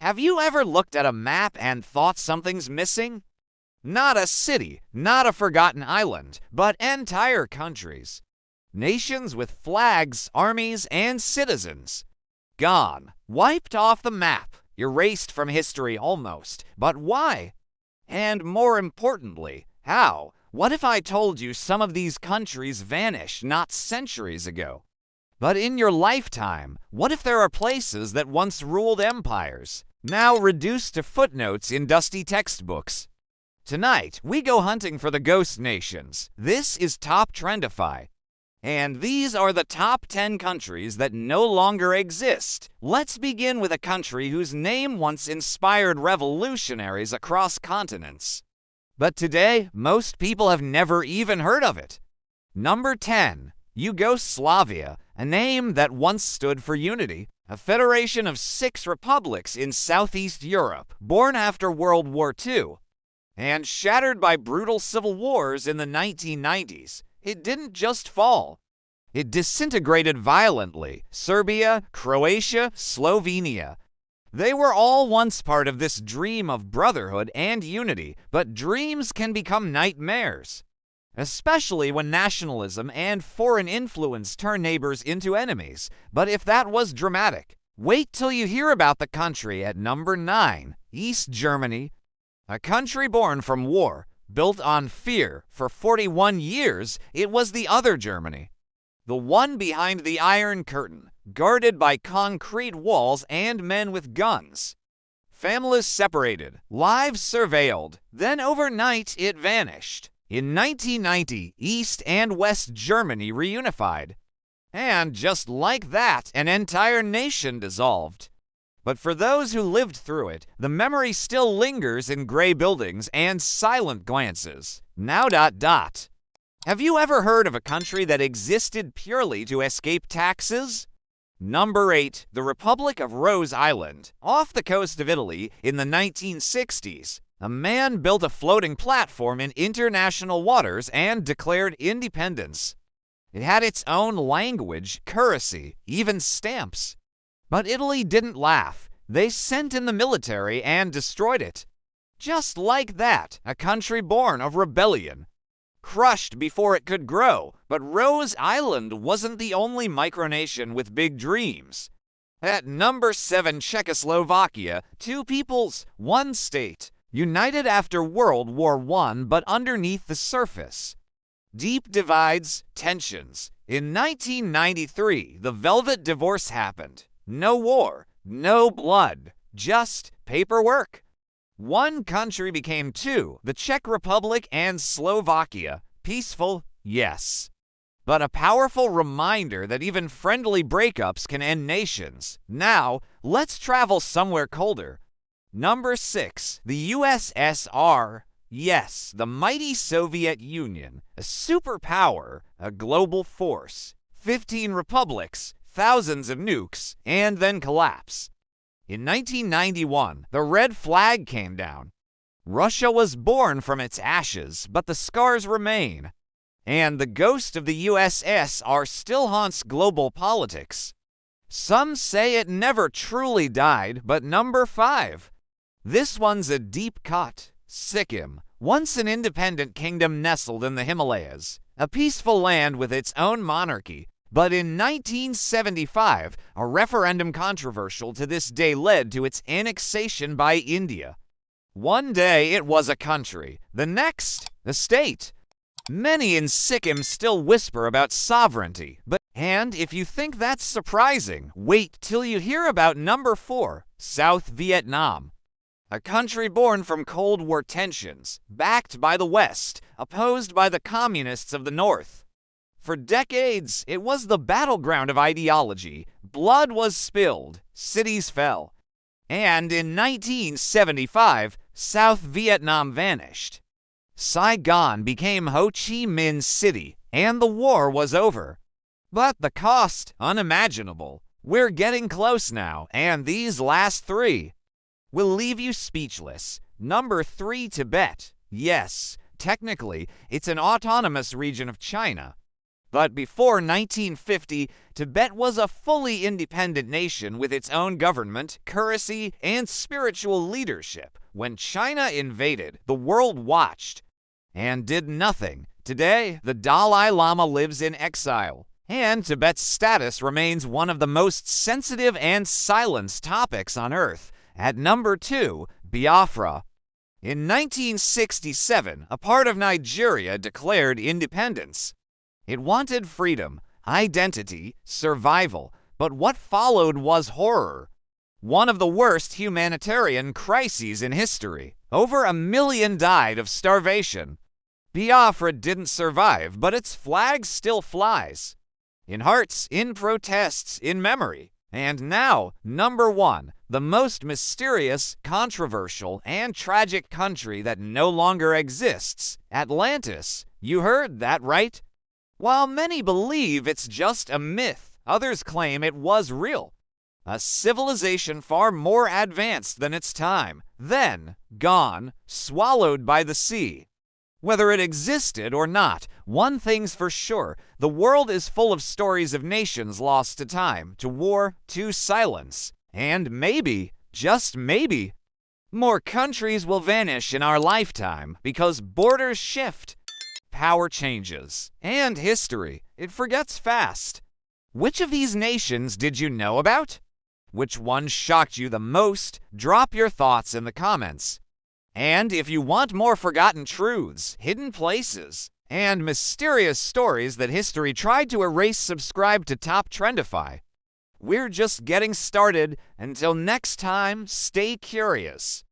Have you ever looked at a map and thought something's missing? Not a city, not a forgotten island, but entire countries. Nations with flags, armies, and citizens. Gone, wiped off the map, erased from history almost. But why? And more importantly, how? What if I told you some of these countries vanished not centuries ago? But in your lifetime, what if there are places that once ruled empires, now reduced to footnotes in dusty textbooks? Tonight, we go hunting for the ghost nations. This is Top Trendify. And these are the top 10 countries that no longer exist. Let's begin with a country whose name once inspired revolutionaries across continents. But today, most people have never even heard of it. Number 10, Yugoslavia, a name that once stood for unity, a federation of 6 republics in Southeast Europe, born after World War II. And shattered by brutal civil wars in the 1990s, it didn't just fall. It disintegrated violently. Serbia, Croatia, Slovenia. They were all once part of this dream of brotherhood and unity, but dreams can become nightmares. Especially when nationalism and foreign influence turn neighbors into enemies. But if that was dramatic, wait till you hear about the country at number 9, East Germany. A country born from war, built on fear. For 41 years, it was the other Germany. The one behind the Iron Curtain, guarded by concrete walls and men with guns. Families separated, lives surveilled, then overnight it vanished. In 1990, East and West Germany reunified. And just like that, an entire nation dissolved. But for those who lived through it, the memory still lingers in gray buildings and silent glances. Now ... Have you ever heard of a country that existed purely to escape taxes? Number 8, the Republic of Rose Island, off the coast of Italy in the 1960s. A man built a floating platform in international waters and declared independence. It had its own language, currency, even stamps. But Italy didn't laugh. They sent in the military and destroyed it. Just like that, a country born of rebellion. Crushed before it could grow, but Rose Island wasn't the only micronation with big dreams. At number 7, Czechoslovakia, 2 peoples, 1 state, united after World War I but underneath the surface. Deep divides, tensions. In 1993, the Velvet Divorce happened. No war, no blood, just paperwork. One country became 2, the Czech Republic and Slovakia. Peaceful, yes. But a powerful reminder that even friendly breakups can end nations. Now, let's travel somewhere colder. Number 6, the USSR. Yes, the mighty Soviet Union, a superpower, a global force. 15 republics, thousands of nukes, and then collapse. In 1991, the red flag came down. Russia was born from its ashes, but the scars remain. And the ghost of the USSR still haunts global politics. Some say it never truly died, but number 5. This one's a deep cut. Sikkim, once an independent kingdom nestled in the Himalayas, a peaceful land with its own monarchy. But in 1975, a referendum controversial to this day led to its annexation by India. One day it was a country, the next, a state. Many in Sikkim still whisper about sovereignty, and if you think that's surprising, wait till you hear about number 4, South Vietnam. A country born from Cold War tensions, backed by the West, opposed by the communists of the North. For decades, it was the battleground of ideology. Blood was spilled, cities fell. And in 1975, South Vietnam vanished. Saigon became Ho Chi Minh City, and the war was over. But the cost, unimaginable. We're getting close now, and these last 3 will leave you speechless. Number 3, Tibet. Yes, technically, it's an autonomous region of China. But before 1950, Tibet was a fully independent nation with its own government, currency, and spiritual leadership. When China invaded, the world watched and did nothing. Today, the Dalai Lama lives in exile, and Tibet's status remains one of the most sensitive and silenced topics on Earth. At number 2, Biafra. In 1967, a part of Nigeria declared independence. It wanted freedom, identity, survival, but what followed was horror. One of the worst humanitarian crises in history. Over 1 million died of starvation. Biafra didn't survive, but its flag still flies. In hearts, in protests, in memory. And now, number 1, the most mysterious, controversial, and tragic country that no longer exists, Atlantis. You heard that right? While many believe it's just a myth, others claim it was real. A civilization far more advanced than its time, then gone, swallowed by the sea. Whether it existed or not, one thing's for sure, the world is full of stories of nations lost to time, to war, to silence. And maybe, just maybe, more countries will vanish in our lifetime because borders shift, power changes, and history, it forgets fast. Which of these nations did you know about? Which one shocked you the most? Drop your thoughts in the comments. And if you want more forgotten truths, hidden places, and mysterious stories that history tried to erase, subscribe to Top Trendify. We're just getting started. Until next time, stay curious.